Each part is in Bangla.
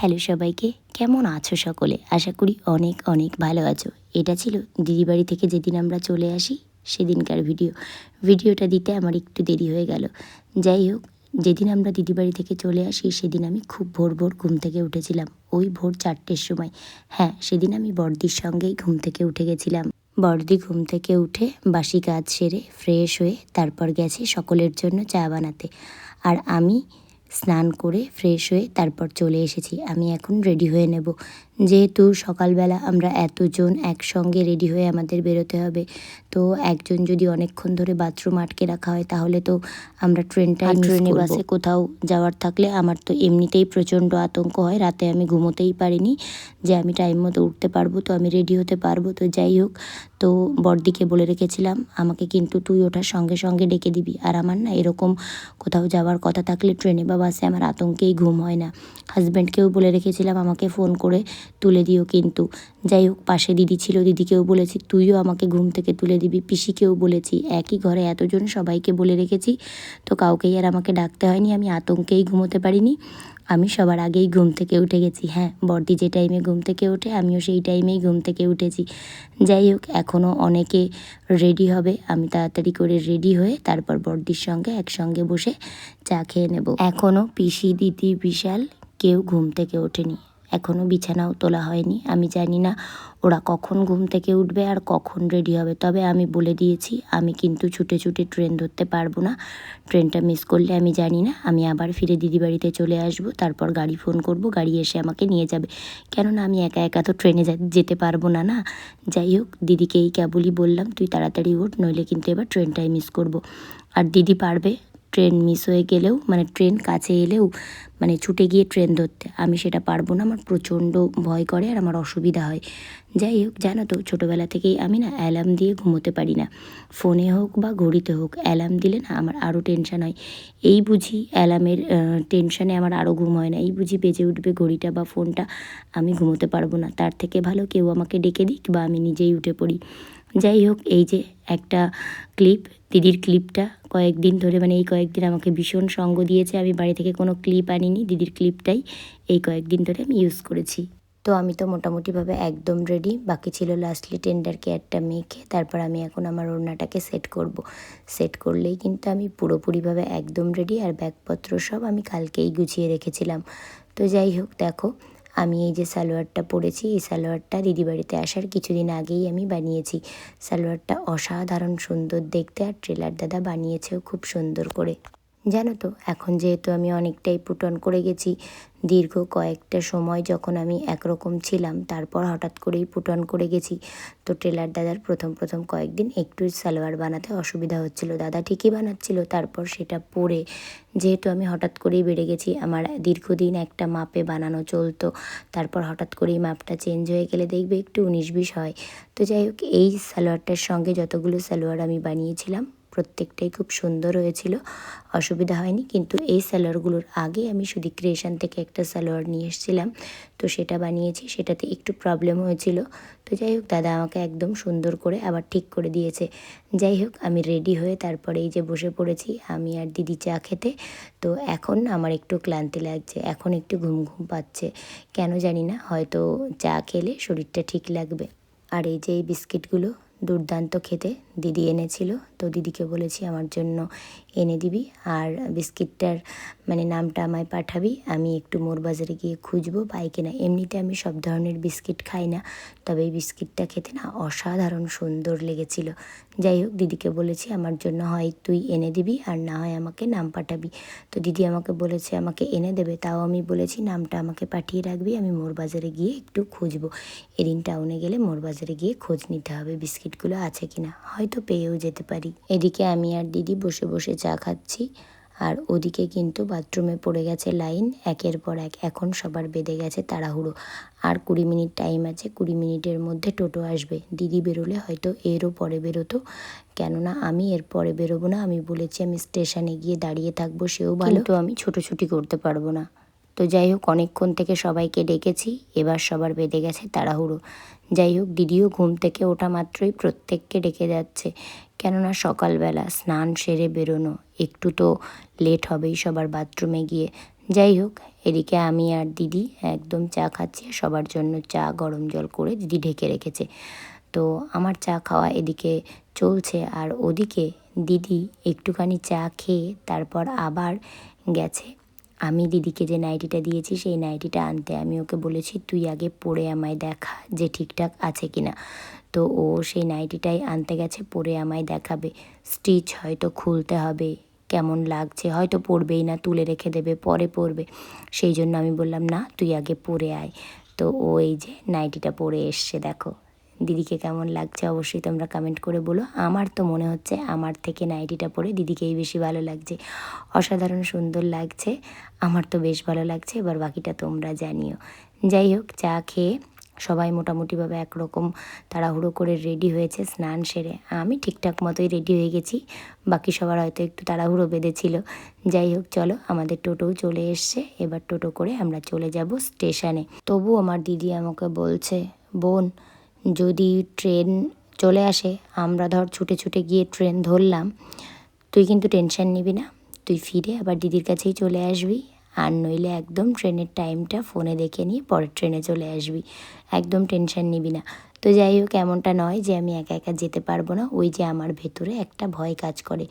হ্যালো সবাইকে, কেমন আছো সকলে? আশা করি অনেক অনেক ভালো আছো। এটা ছিল দিদির বাড়ি থেকে যেদিন আমরা চলে আসি সেদিনকার ভিডিওটা দিতে আমার একটু দেরি হয়ে গেল। যাই হোক, যেদিন আমরা দিদির বাড়ি থেকে চলে আসি সেদিন আমি খুব ভোর ভোর ঘুম থেকে উঠেছিলাম, ওই ভোর 4টের সময়। হ্যাঁ, সেদিন আমি বড়দির সঙ্গেই ঘুম থেকে উঠে গেছিলাম। বড়দি ঘুম থেকে উঠে বাসি কাজ সেরে ফ্রেশ হয়ে তারপর গেছে সকলের জন্য চা বানাতে, আর আমি স্নান করে ফ্রেশ হয়ে তারপর চলে এসেছি। আমি এখন রেডি হয়ে নেব, যেহেতু সকালবেলা আমরা এতজন একসঙ্গে রেডি হয়ে আমাদের বেরোতে হবে। তো একজন যদি অনেকক্ষণ ধরে বাথরুম আটকে রাখা হয় তাহলে তো আমরা ট্রেনে বাসে কোথাও যাওয়ার থাকলে আমার তো এমনিতেই প্রচণ্ড আতঙ্ক হয়। রাতে আমি ঘুমোতেই পারিনি যে আমি টাইম মতো উঠতে পারবো, তো আমি রেডি হতে পারবো। তো যাই হোক, তো বড়দিকে বলে রেখেছিলাম আমাকে কিন্তু তুই ওঠার সঙ্গে সঙ্গে ডেকে দিবি। আর আমার না এরকম কোথাও যাওয়ার কথা থাকলে ট্রেনে বা বাসে আমার আতঙ্কেই ঘুম হয় না। হাজব্যান্ডকেও বলে রেখেছিলাম আমাকে ফোন করে তুলে দিও কিন্তু। যাই হোক, পাশে দিদি ছিল, দিদিকেও বলেছি তুইও আমাকে ঘুম থেকে তুলে দিবি। পিসিকেও বলেছি, একই ঘরে এতজন সবাইকে বলে রেখেছি, তো কাউকেই আর আমাকে ডাকতে হয়নি। আমি আতঙ্কেই ঘুমোতে পারিনি, আমি সবার আগেই ঘুম থেকে উঠে গেছি। হ্যাঁ, বড়দি যে টাইমে ঘুম থেকে ওঠে আমিও সেই টাইমেই ঘুম থেকে উঠেছি। যাই হোক, এখনও অনেকে রেডি হবে, আমি তাড়াতাড়ি করে রেডি হয়ে তারপর বড়দির সঙ্গে একসঙ্গে বসে চা খেয়ে নেব। এখনও পিসি, দিদি, বিশাল কেউ ঘুম থেকে ওঠেনি, এখনও বিছানাও তোলা হয়নি। আমি জানি না ওরা কখন ঘুম থেকে উঠবে আর কখন রেডি হবে। তবে আমি বলে দিয়েছি আমি কিন্তু ছুটে ছুটে ট্রেন ধরতে পারবো না। ট্রেনটা মিস করলে আমি জানি না আমি আবার ফিরে দিদি বাড়িতে চলে আসবো, তারপর গাড়ি ফোন করব, গাড়ি এসে আমাকে নিয়ে যাবে। কেননা আমি একা একা তো ট্রেনে যেতে পারবো না না। যাই হোক, দিদিকে এই কেবলই বললাম তুই তাড়াতাড়ি ওঠ, নইলে কিন্তু এবার ট্রেনটাই মিস করব। আর দিদি পারবে ট্রেন মিস হয়ে গেলেও, মানে ট্রেন কাছে এলেও মানে ছুটে গিয়ে ট্রেন ধরতে, আমি সেটা পারবো না। আমার প্রচণ্ড ভয় করে আর আমার অসুবিধা হয়। যাই হোক, জানো তো ছোটোবেলা থেকেই আমি না অ্যালার্ম দিয়ে ঘুমোতে পারি না। ফোনে হোক বা ঘড়িতে হোক অ্যালার্ম দিলে না আমার আরও টেনশান হয়। এই বুঝি অ্যালার্মের টেনশানে আমার আরও ঘুম হয় না, এই বুঝি বেজে উঠবে ঘড়িটা বা ফোনটা, আমি ঘুমোতে পারবো না। তার থেকে ভালো কেউ আমাকে ডেকে দিক বা আমি নিজেই উঠে পড়ি। যাই হোক, এই যে একটা ক্লিপ, দিদির ক্লিপটা কয়েকদিন ধরে, মানে এই কয়েকদিন আমাকে ভীষণ সঙ্গ দিয়েছে। আমি বাড়ি থেকে কোনো ক্লিপ আনিনি, দিদির ক্লিপটাই এই কয়েকদিন ধরে আমি ইউজ করেছি। তো আমি তো মোটামুটিভাবে একদম রেডি, বাকি ছিল লাস্টলি টেন্ডার কেয়ারটা মেখে তারপর আমি এখন আমার ওড়নাটাকে সেট করব। সেট করলেই কিন্তু আমি পুরোপুরিভাবে একদম রেডি। আর ব্যাগপত্র সব আমি কালকেই গুছিয়ে রেখেছিলাম। তো যাই হোক, দেখো আমি এই যে সালোয়ারটা পরেছি, এই সালোয়ারটা দিদি বাড়িতে আসার কিছুদিন আগেই আমি বানিয়েছি। সালোয়ারটা অসাধারণ সুন্দর দেখতে, আর ট্রেলার দাদা বানিয়েছেও খুব সুন্দর করে। জানো তো, এখন যেহেতু আমি অনেকটাই পুট অন করে গেছি, দীর্ঘ কয়েকটা সময় যখন আমি একরকম ছিলাম তারপর হঠাৎ করেই পুট অন করে গেছি। তো টেলার দাদার প্রথম কয়েকদিন একটু সালোয়ার বানাতে অসুবিধা হচ্ছিল। দাদা ঠিকই বানাচ্ছিল, তারপর সেটা পরে যেহেতু আমি হঠাৎ করেই বেড়ে গেছি, আমার দীর্ঘদিন একটা মাপে বানানো চলতো, তারপর হঠাৎ করেই মাপটা চেঞ্জ হয়ে গেলে দেখবে একটু 19-20 হয়। তো যাই হোক, এই সালোয়ারটার সঙ্গে যতগুলো সালোয়ার আমি বানিয়েছিলাম প্রত্যেকটাই খুব সুন্দর হয়েছিল, অসুবিধা হয়নি। কিন্তু এই সালোয়ারগুলোর আগে আমি শুধু ক্রিয়েশন থেকে একটা সালোয়ার নিয়ে এসেছিলাম, তো সেটা বানিয়েছি, সেটাতে একটু প্রবলেম হয়েছিল। তো যাই হোক, দাদা আমাকে একদম সুন্দর করে আবার ঠিক করে দিয়েছে। যাই হোক, আমি রেডি হয়ে তারপরে এই যে বসে পড়েছি আমি আর দিদি চা খেতে। তো এখন আমার একটু ক্লান্তি লাগছে, এখন একটু ঘুম ঘুম পাচ্ছে, কেন জানি না, হয়তো চা খেলে শরীরটা ঠিক লাগবে। আর এই যে এই বিস্কিটগুলো দুর্দান্ত খেতে, দিদি এনেছিল, তো দিদিকে বলেছি আমার জন্য এনে দিবি। আর বিস্কিটটার মানে নামটা আমায় পাঠাবি, আমি একটু মোর বাজারে গিয়ে খুঁজবো পাই কিনা। এমনিতে আমি সব ধরনের বিস্কিট খাই না, তবে এই বিস্কিটটা খেতে না অসাধারণ সুন্দর লেগেছিল। যাই হোক, দিদিকে বলেছি আমার জন্য হয় তুই এনে দিবি আর না হয় আমাকে নাম পাঠাবি। তো দিদি আমাকে বলেছে আমাকে এনে দেবে, তাও আমি বলেছি নামটা আমাকে পাঠিয়ে রাখবি, আমি মোর বাজারে গিয়ে একটু খুঁজবো। এদিন টাউনে গেলে মোর বাজারে গিয়ে খোঁজ নিতে হবে বিস্কিটগুলো আছে কিনা, হয়তো পেয়েও যেতে পারি। এদিকে আমি আর দিদি বসে বসে চা খাচ্ছি, আর ওদিকে কিন্তু বাথরুমে পড়ে গেছে লাইন একের পর এক। এখন সবার বেঁধে গেছে তাড়াহুড়ো, আর 20 মিনিট টাইম আছে, 20 মিনিটের মধ্যে টোটো আসবে। দিদি বেরোলে হয়তো এরও পরে বেরোতো, কেননা আমি এর পরে বেরোবো না। আমি বলেছি আমি স্টেশনে গিয়ে দাঁড়িয়ে থাকবো, সেও ভালো, তো আমি ছোটোছুটি করতে পারবো না। তো যাই হোক, অনেকক্ষণ থেকে সবাইকে ডেকেছি, এবার সবার বেঁধে গেছে তাড়াহুড়ো। যাই হোক, দিদিও ঘুম থেকে ওঠা মাত্রই প্রত্যেককে ডেকে যাচ্ছে, কেননা সকালবেলা স্নান সেরে বেরোনো, একটু তো লেট হবেই সবার বাথরুমে গিয়ে। যাই হোক, এদিকে আমি আর দিদি একদম চা খাচ্ছি, সবার জন্য চা গরম জল করে দিদি ঢেকে রেখেছে। তো আমার চা খাওয়া এদিকে চলছে, আর ওদিকে দিদি একটুখানি চা খেয়ে তারপর আবার গেছে। আমি দিদিকে যে নাইটিটা দিয়েছি সেই নাইটিটা আনতে। আমি ওকে বলেছি তুই আগে পরে আমায় দেখা যে ঠিকঠাক আছে কি না। তো ও সেই নাইটিটাই আনতে গেছে, পরে আমায় দেখাবে। স্টিচ হয়তো খুলতে হবে, কেমন লাগছে, হয়তো পরবেই না, তুলে রেখে দেবে, পরে পরবে। সেই জন্য আমি বললাম না, তুই আগে পরে আয়। তো ও এই যে নাইটিটা পরে এসছে, দেখো। দিদিকে কেমন লাগছে অবশ্যই তোমরা কমেন্ট করে বলো। আমার তো মনে হচ্ছে আমার থেকে নাইটিটা পরে দিদিকেই বেশি ভালো লাগছে। অসাধারণ সুন্দর লাগছে, আমার তো বেশ ভালো লাগছে। এবার বাকিটা তোমরা জানিও। যাই হোক, চা খেয়ে সবাই মোটামুটিভাবে একরকম তাড়াহুড়ো করে রেডি হয়েছে স্নান সেরে। আমি ঠিকঠাক মতোই রেডি হয়ে গেছি, বাকি সবার হয়তো একটু তাড়াহুড়ো বেঁধেছিল। যাই হোক, চলো, আমাদের টোটোও চলে এসছে। এবার টোটো করে আমরা চলে যাব স্টেশনে। তবু আমার দিদি আমাকে বলছে, বোন, যদি ট্রেন চলে আসে, আমরা ধর ছুটে ছুটে গিয়ে ট্রেন ধরলাম, তুই কিন্তু টেনশন নিবি না, তুই ফিরে আবার দিদির কাছেই চলে আসবি। আর নইলে একদম ট্রেনের টাইমটা ফোনে দেখে নিয়ে পরের ট্রেনে চলে আসবি, একদম টেনশন নিবি না। তো যাই হোক, এমনটা নয় যে আমি একা একা যেতে পারবো না, ওই যে আমার ভেতরে একটা ভয় কাজ করে।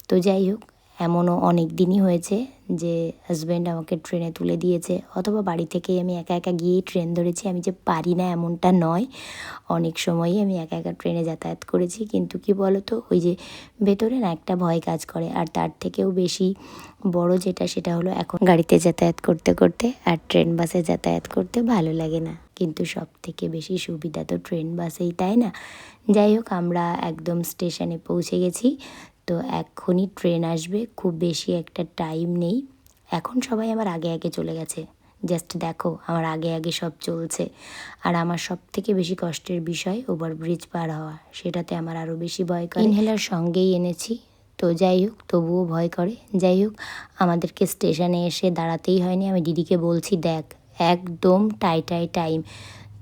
তো যাই হোক, এমনও অনেক দিনই হয়েছে যে হাজব্যান্ড আমাকে ট্রেনে তুলে দিয়েছে, অথবা বাড়ি থেকেই আমি একা একা গিয়েই ট্রেন ধরেছি। আমি যে পারি না এমনটা নয়, অনেক সময়ই আমি একা একা ট্রেনে যাতায়াত করেছি। কিন্তু কি বলো তো, ওই যে ভেতরে না একটা ভয় কাজ করে। আর তার থেকেও বেশি বড় যেটা, সেটা হলো এখন গাড়িতে যাতায়াত করতে করতে আর ট্রেন বাসে যাতায়াত করতে ভালো লাগে না, কিন্তু সব থেকে বেশি সুবিধা তো ট্রেন বাসেই, তাই না? যাই হোক, আমরা একদম স্টেশনে পৌঁছে গেছি। তো এক্ষুনি ট্রেন আসবে, খুব বেশি একটা টাইম নেই। এখন সবাই আমার আগে আগে চলে গেছে, জাস্ট দেখো আমার আগে আগে সব চলছে। আর আমার সব থেকে বেশি কষ্টের বিষয় ওভারব্রিজ পার হওয়া, সেটাতে আমার আরও বেশি ভয় করে। ইনহেলার সঙ্গেই এনেছি, তো যাই হোক, তবুও ভয় করে। যাই হোক, আমাদেরকে স্টেশনে এসে দাঁড়াতেই হয়নি। আমি দিদিকে বলছি, দেখ একদম টাইম,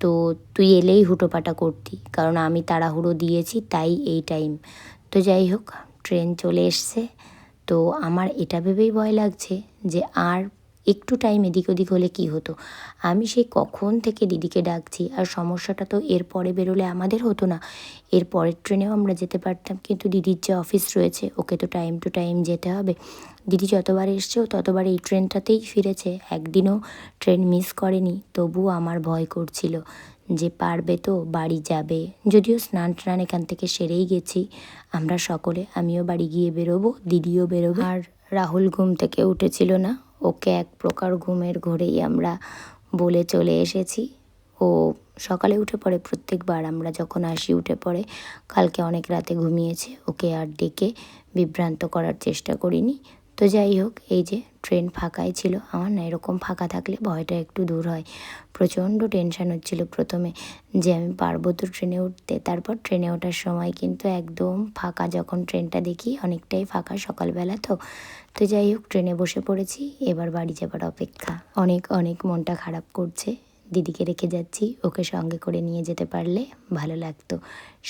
তো তুই এলেই হুটোপাটা করতি, কারণ আমি তাড়াহুড়ো দিয়েছি তাই এই টাইম। তো যাই হোক, ট্রেন চলে এসছে। তো আমার এটা ভেবেই ভয় লাগছে যে আর একটু টাইম এদিক ওদিক হলে কী হতো। আমি সেই কখন থেকে দিদিকে ডাকছি, আর সমস্যাটা তো এর পরে বেরোলে আমাদের হতো না, এর পরের ট্রেনেও আমরা যেতে পারতাম। কিন্তু দিদির যে অফিস রয়েছে, ওকে তো টাইম টু টাইম যেতে হবে। দিদি যতবার এসছেও ততবার এই ট্রেনটাতেই ফিরেছে, একদিনও ট্রেন মিস করেনি। তবুও আমার ভয় করছিল যে পারবে তো, বাড়ি যাবে। যদিও স্নান টান এখান থেকে সেরেই গেছি আমরা সকলে, আমিও বাড়ি গিয়ে বেরোবো, দিদিও বেরোবে। আর রাহুল ঘুম থেকে উঠেছিল না, ওকে এক প্রকার ঘুমের ঘোরেই আমরা বলে চলে এসেছি। ও সকালে উঠে পড়ে প্রত্যেকবার, আমরা যখন আসি উঠে পড়ে। কালকে অনেক রাতে ঘুমিয়েছে, ওকে আর ডেকে বিভ্রান্ত করার চেষ্টা করিনি। তো যাই হোক, এই যে ট্রেন ফাঁকাই ছিল। আমার না এরকম ফাঁকা থাকলে ভয়টা একটু দূর হয়। প্রচণ্ড টেনশান হচ্ছিল প্রথমে যে আমি পারবো তো ট্রেনে উঠতে। তারপর ট্রেনে ওঠার সময় কিন্তু একদম ফাঁকা, যখন ট্রেনটা দেখি অনেকটাই ফাঁকা, সকালবেলা তো। তো যাই হোক, ট্রেনে বসে পড়েছি, এবার বাড়ি যাবার অপেক্ষা। অনেক অনেক মনটা খারাপ করছে, দিদিকে রেখে যাচ্ছি, ওকে সঙ্গে করে নিয়ে যেতে পারলে ভালো লাগতো।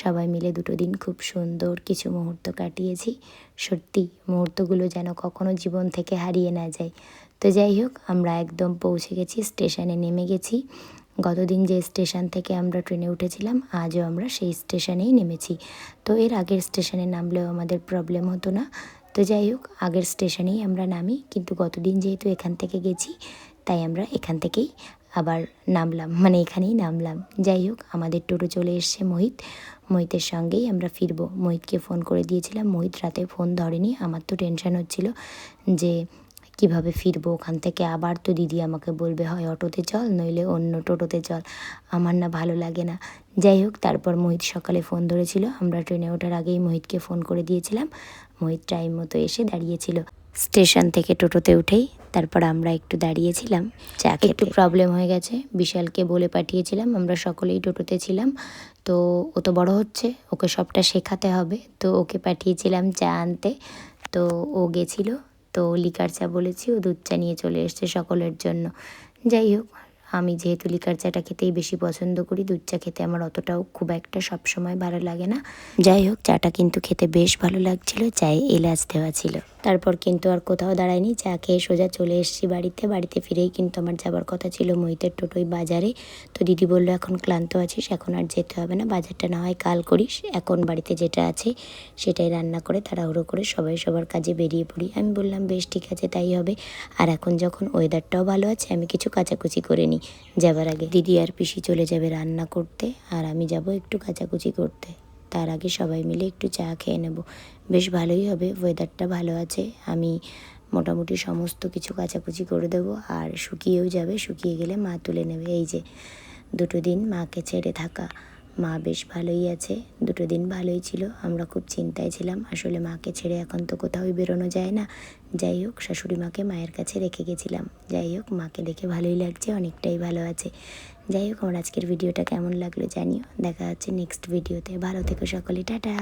সবাই মিলে দুটো দিন খুব সুন্দর কিছু মুহূর্ত কাটিয়েছি। সত্যি মুহূর্তগুলো যেন কখনো জীবন থেকে হারিয়ে না যায়। তো যাই হোক, আমরা একদম পৌঁছে গেছি, স্টেশনে নেমে গেছি। গতদিন যে স্টেশন থেকে আমরা ট্রেনে উঠেছিলাম, আজও আমরা সেই স্টেশনেই নেমেছি। তো এর আগের স্টেশনে নামলেও আমাদের প্রবলেম হতো না। তো যাই হোক, আগের স্টেশনেই আমরা নামি, কিন্তু গতদিন যেহেতু এখান থেকে গেছি, তাই আমরা এখান থেকেই আবার নামলাম, মানে এখানেই নামলাম। যাই হোক, আমাদের টোটো চলে এসছে মহিতের সঙ্গেই আমরা ফিরবো। মহিতকে ফোন করে দিয়েছিলাম, মহিত রাতে ফোন ধরেনি। আমার তো টেনশন হচ্ছিল যে কিভাবে ফিরবো ওখান থেকে। আবার তো দিদি আমাকে বলবে হয় অটোতে চল, নইলে অন্য টোটোতে চল, আমার না ভালো লাগে না। যাই হোক, তারপর মহিত সকালে ফোন ধরেছিল, আমরা ট্রেনে ওঠার আগেই মহিতকে ফোন করে দিয়েছিলাম। মহিত টাইম মতো এসে দাঁড়িয়েছিল। স্টেশন থেকে টোটোতে উঠেই তারপর আমরা একটু দাঁড়িয়েছিলাম চা খেতে। একটু প্রবলেম হয়ে গেছে, বিশালকে বলে পাঠিয়েছিলাম, আমরা সকলেই টোটোতে ছিলাম। তো ও তো বড় হচ্ছে, ওকে সবটা শেখাতে হবে, তো ওকে পাঠিয়েছিলাম চা আনতে। তো ও গেছিলো, তো লিকার চা বলেছি, ও দুধ চা নিয়ে চলে এসছে সকলের জন্য। যাই হোক, আমি যেহেতু লিকার চাটা খেতেই বেশি পছন্দ করি, দুধ চা খেতে আমার অতটাও খুব একটা সবসময় ভালো লাগে না। যাই হোক, চাটা কিন্তু খেতে বেশ ভালো লাগছিল, চায়ে এলাচ দেওয়া ছিল। তারপর কিন্তু আর কোথাও দাঁড়াইনি, চা খেয়ে সোজা চলে এসেছি বাড়িতে। বাড়িতে ফিরেই কিন্তু আমার যাবার কথা ছিল মহিতের টোটোয় বাজারে। তো দিদি বলল এখন ক্লান্ত আছিস, এখন আর যেতে হবে না, বাজারটা না হয় কাল করিস, এখন বাড়িতে যেটা আছে সেটাই রান্না করে তাড়াহুড়ো করে সবাই সবার কাজে বেরিয়ে পড়ি। আমি বললাম বেশ ঠিক আছে তাই হবে। আর এখন যখন ওয়েদারটাও ভালো আছে আমি কিছু কাচাকুচি করে নিই যাবার আগে। দিদি আর পিসি চলে যাবে রান্না করতে, আর আমি যাব একটু কাচাকুচি করতে। তার আগে সবাই মিলে একটু চা খেয়ে নেব, বেশ ভালোই হবে, ওয়েদারটা ভালো আছে। আমি মোটামুটি সমস্ত কিছু কাচাকুচি করে দেবো, আর শুকিয়েও যাবে, শুকিয়ে গেলে মা তুলে নেবে। এই যে 2 দিন মাকে ছেড়ে থাকা, মা বেশ ভালোই আছে, 2 দিন ভালোই ছিল। আমরা খুব চিন্তায় ছিলাম, আসলে মাকে ছেড়ে এখন তো কোথাওই বেরোনো যায় না। যাই হোক শাশুড়ি মাকে মায়ের কাছে রেখে গেছিলাম। যাই হোক মাকে দেখে ভালোই লাগছে, অনেকটাই ভালো আছে। যাই হোক আমার আজকের ভিডিওটা কেমন লাগলো জানিও। দেখা হচ্ছে নেক্সট ভিডিওতে, ভালো থেকো সকলে, টাটা।